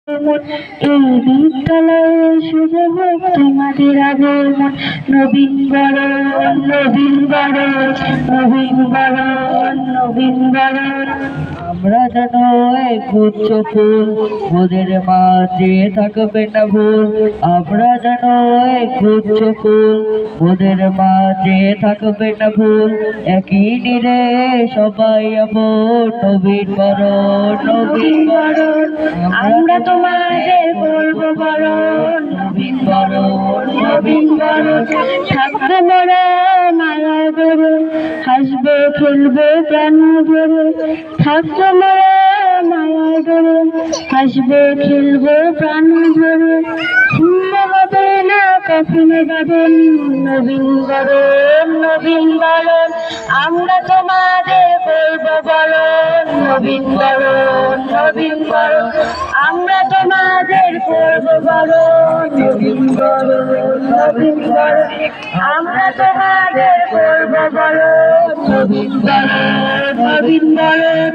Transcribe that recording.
এই বিদ্যালয়ে শুভ হোক তোমাদের আগমন। নবীন বরণ নবীন বরণ নবীন বরণ নবীন বরণ। আমরা যেন এক গুচ্ছ ফুল, ওদের মাঝে থাকবে না ভুল। আমরা যেন এক গুচ্ছ ফুল, ওদের মাঝে থাকবে না ভুল। একই নীড়ে সবাই আমর, নবীন বরণ নবীন বরণ। আমরা তোমাদের করব বরণ নবীন বরণ নবীন বরণ। থাকবো মোরা মায়া ধরে, হাসবো খেলবো প্রাণ ভরে। থাকবো মোরা মায়া ধরে, হাসবো খেলবো প্রাণ ভরে। শুনতে হবে না কখনো গাবেন নবীন বরণ নবীন বরণ। আমরা তোমাদের করব বরণ নবীন বরণ নবীন বরণ। আমরা তোমাদের করব বরণ নবীন বরণ নবীন বরণ। আমরা তোমাদের করব বরণ নবীন বরণ নবীন বরণ।